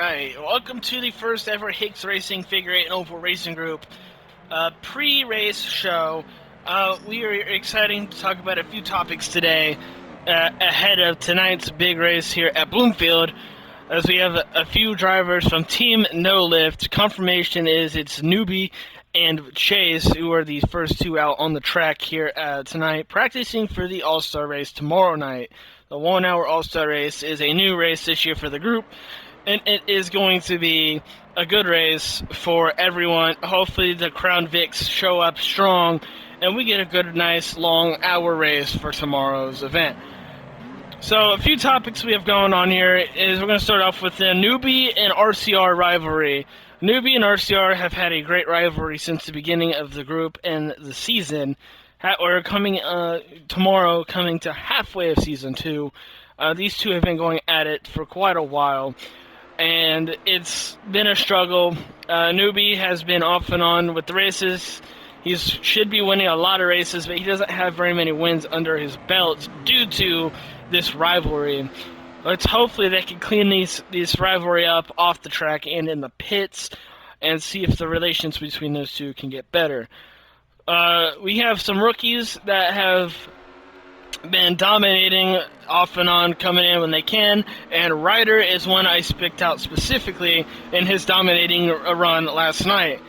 Alright, welcome to the first ever Hicks Racing Figure 8 and Oval Racing Group pre-race show. We are excited to talk about a few topics today ahead of tonight's big race here at Bloomfield, as we have a few drivers from Team No Lift. Confirmation is it's Newbie and Chase, who are the first two out on the track here tonight, practicing for the All-Star race tomorrow night. The 1 hour All-Star race is a new race this year for the group, and it is going to be a good race for everyone. Hopefully the Crown Vics show up strong, and we get a good, nice, long hour race for tomorrow's event. So a few topics we have going on here is we're going to start off with the Newbie and RCR rivalry. Newbie and RCR have had a great rivalry since the beginning of the group and the season. We're coming tomorrow, coming to halfway of Season 2. These two have been going at it for quite a while, and it's been a struggle. Newbie has been off and on with the races. He should be winning a lot of races, but he doesn't have very many wins under his belt due to this rivalry. Let's hopefully they can clean these rivalry up off the track and in the pits, and see if the relations between those two can get better. We have some rookies that have been dominating off and on, coming in when they can, and Ryder is one I picked out specifically in his dominating run last night.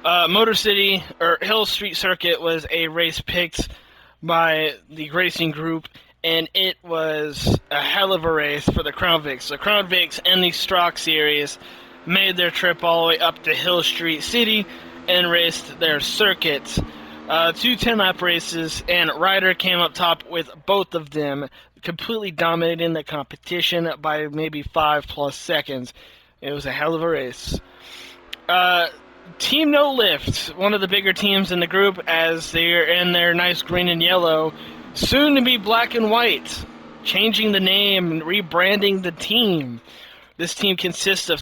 Motor City, or Hill Street Circuit, was a race picked by the racing group, and it was a hell of a race for the Crown Vics. The Crown Vics and the Strock Series made their trip all the way up to Hill Street City and raced their circuits. Two 10-lap races, and Ryder came up top with both of them, completely dominating the competition by maybe 5+ seconds. It was a hell of a race. Team No Lift, one of the bigger teams in the group, as they're in their nice green and yellow, soon to be black and white, changing the name and rebranding the team. This team consists of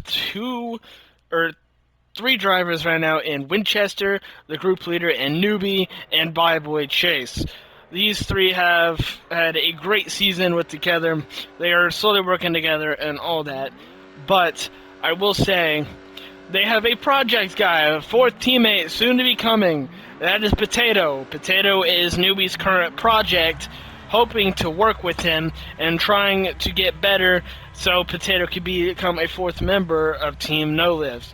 three drivers right now in Winchester, the group leader, and Newbie, and Boy Chase. These three have had a great season with together. They are slowly working together and all that. But I will say, they have a project guy, a fourth teammate, soon to be coming. That is Potato. Potato is Newbie's current project, hoping to work with him and trying to get better so Potato can become a fourth member of Team No Lift.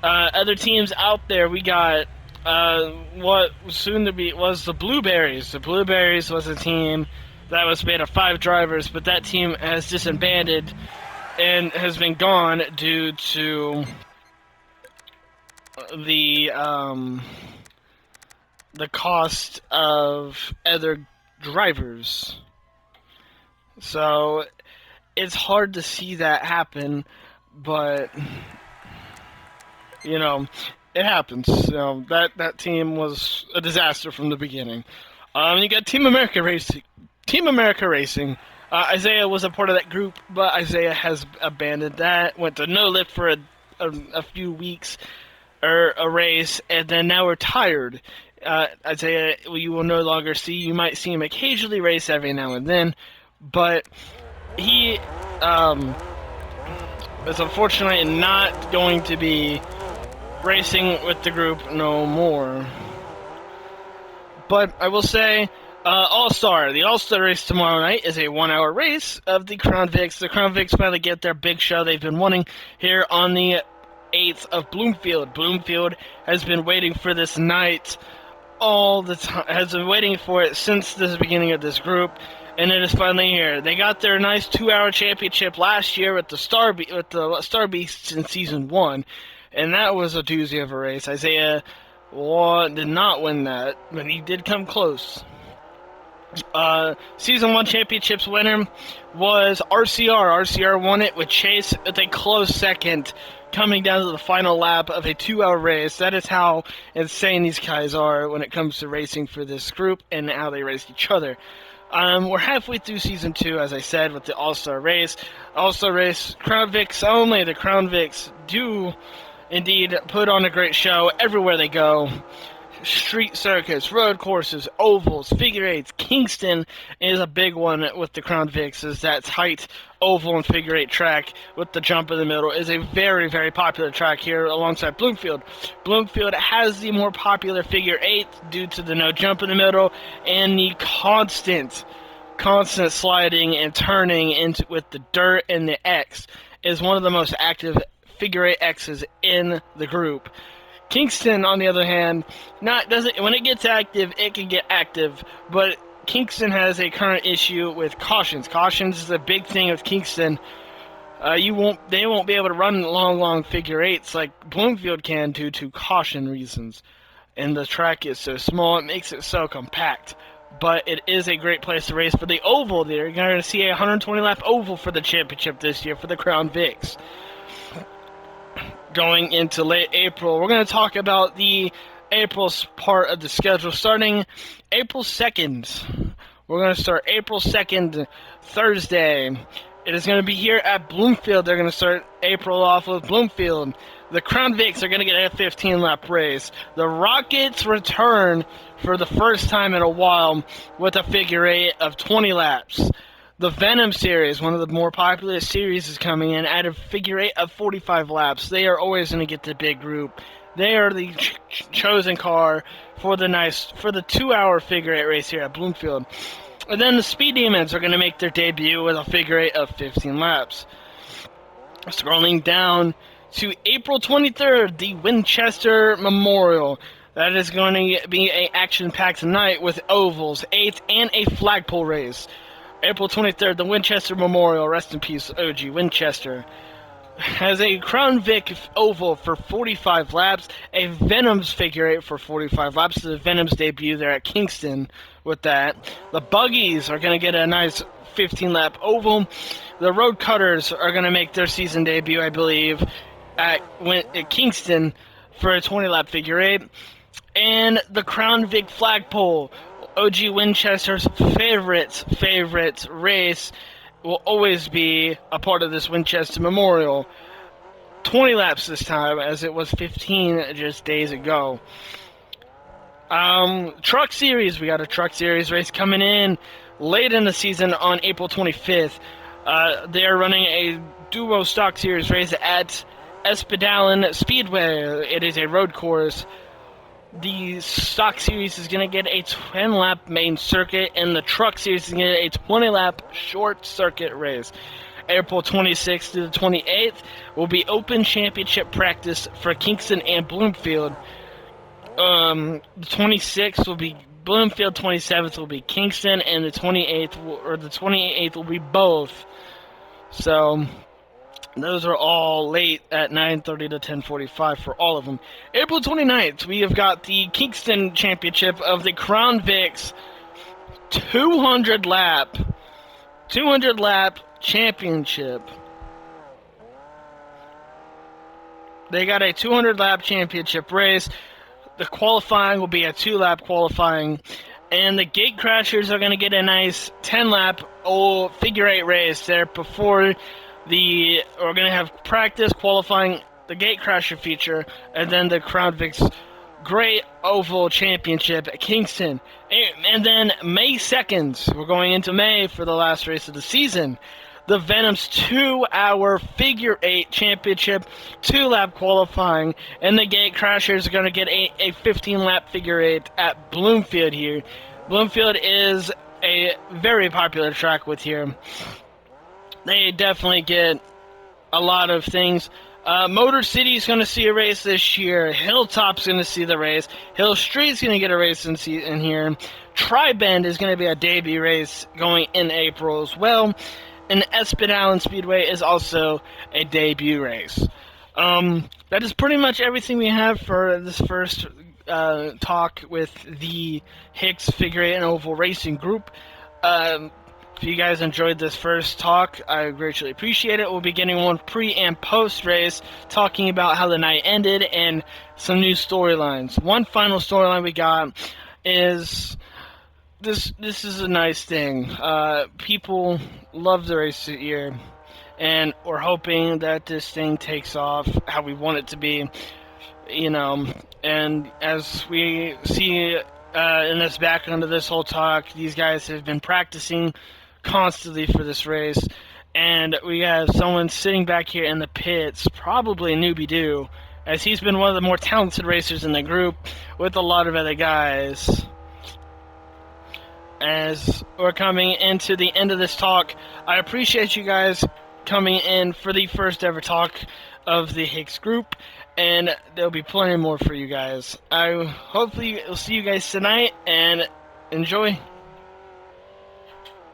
Other teams out there, we got what soon to be was the Blueberries. The Blueberries was a team that was made of 5 drivers, but that team has disbanded and has been gone due to the cost of other drivers. So it's hard to see that happen, but you know, it happens. You know, that team was a disaster from the beginning. You got Team America Racing. Isaiah was a part of that group, but Isaiah has abandoned that. Went to No Lift for a few weeks, or a race, and then now retired. Isaiah, you will no longer see. You might see him occasionally race every now and then, but he is unfortunately not going to be racing with the group no more. But I will say, All-Star. The All-Star race tomorrow night is a 1 hour race of the Crown Vics. The Crown Vics finally get their big show they've been wanting here on the 8th of Bloomfield. Bloomfield has been waiting for this night all the time, has been waiting for it since the beginning of this group, and it is finally here. They got their nice 2 hour championship last year with the Star Beasts in Season 1, and that was a doozy of a race. Isaiah did not win that, but he did come close. Season 1 championships winner was RCR. RCR won it with Chase with a close second, coming down to the final lap of a 2 hour race. That is how insane these guys are when it comes to racing for this group and how they race each other. We're halfway through Season 2, as I said, with the All-Star race. All-Star race, Crown Vics only. The Crown Vics do indeed put on a great show everywhere they go. street circuits, road courses, ovals, figure eights. Kingston is a big one with the Crown Vics, as that tight oval and figure eight track with the jump in the middle is a very, very popular track here alongside Bloomfield. Bloomfield has the more popular figure eight due to the no jump in the middle and the constant sliding and turning into with the dirt and the X is one of the most active figure eight X's in the group. Kingston, on the other hand, when it gets active, it can get active, but Kingston has a current issue with cautions. Cautions is a big thing with Kingston. They won't be able to run long figure eights like Bloomfield can due to caution reasons. And the track is so small, it makes it so compact. But it is a great place to race for the oval. There, you're going to see a 120 lap oval for the championship this year for the Crown Vics. Going into late April, we're going to talk about the April's part of the schedule starting April 2nd. We're going to start April 2nd, Thursday. It is going to be here at Bloomfield. They're going to start April off with Bloomfield. The Crown Vics are going to get a 15-lap race. The Rockets return for the first time in a while with a figure eight of 20 laps. The Venom series, one of the more popular series, is coming in at a figure eight of 45 laps. They are always going to get the big group. They are the chosen car for the 2-hour figure eight race here at Bloomfield. And then the Speed Demons are going to make their debut with a figure eight of 15 laps. Scrolling down to April 23rd, the Winchester Memorial. That is going to be an action-packed night with ovals, eights, and a flagpole race. April 23rd, the Winchester Memorial, rest in peace, OG Winchester, has a Crown Vic oval for 45 laps, a Venom's figure eight for 45 laps. The Venom's debut there at Kingston with that. The Buggies are going to get a nice 15-lap oval. The Road Cutters are going to make their season debut, I believe, at Kingston for a 20-lap figure eight. And the Crown Vic flagpole, OG Winchester's favorite race, will always be a part of this Winchester Memorial. 20 laps this time, as it was 15 just days ago. Truck Series, we got a Truck Series race coming in late in the season on April 25th. They are running a duo stock series race at Espadalen Speedway. It is a road course. The stock series is going to get a 10-lap main circuit, and the truck series is going to get a 20-lap short circuit race. April 26th to the 28th will be open championship practice for Kingston and Bloomfield. The 26th will be Bloomfield, 27th will be Kingston, and the 28th will be both. So those are all late at 9:30 to 10:45 for all of them. April 29th, we have got the Kingston Championship of the Crown Vics 200 lap championship. They got a 200 lap championship race. The qualifying will be a 2-lap qualifying. And the Gate Crashers are going to get a nice 10-lap figure eight race there before we're going to have practice qualifying the Gate Crasher feature, and then the Crown Vics Great Oval Championship at Kingston. And then May 2nd, we're going into May for the last race of the season. The Venom's 2-hour figure eight championship, 2-lap qualifying, and the Gate Crashers are going to get a 15-lap figure eight at Bloomfield here. Bloomfield is a very popular track with here. They definitely get a lot of things. Motor City's going to see a race this year. Hilltop's going to see the race. Hill Street's going to get a race in here. Tri-Bend is going to be a debut race going in April as well. And Espadalen Speedway is also a debut race. That is pretty much everything we have for this first talk with the Hicks Figure 8 and Oval Racing Group. If you guys enjoyed this first talk, I greatly appreciate it. We'll be getting one pre- and post-race, talking about how the night ended and some new storylines. One final storyline we got is this is a nice thing. People love the race this year, and we're hoping that this thing takes off how we want it to be. And as we see in this background of this whole talk, these guys have been practicing constantly for this race, and we have someone sitting back here in the pits, probably a newbie do, as he's been one of the more talented racers in the group with a lot of other guys. As we're coming into the end of this talk, I appreciate you guys coming in for the first ever talk of the Hicks group, and there'll be plenty more for you guys. I hopefully will see you guys tonight, and enjoy.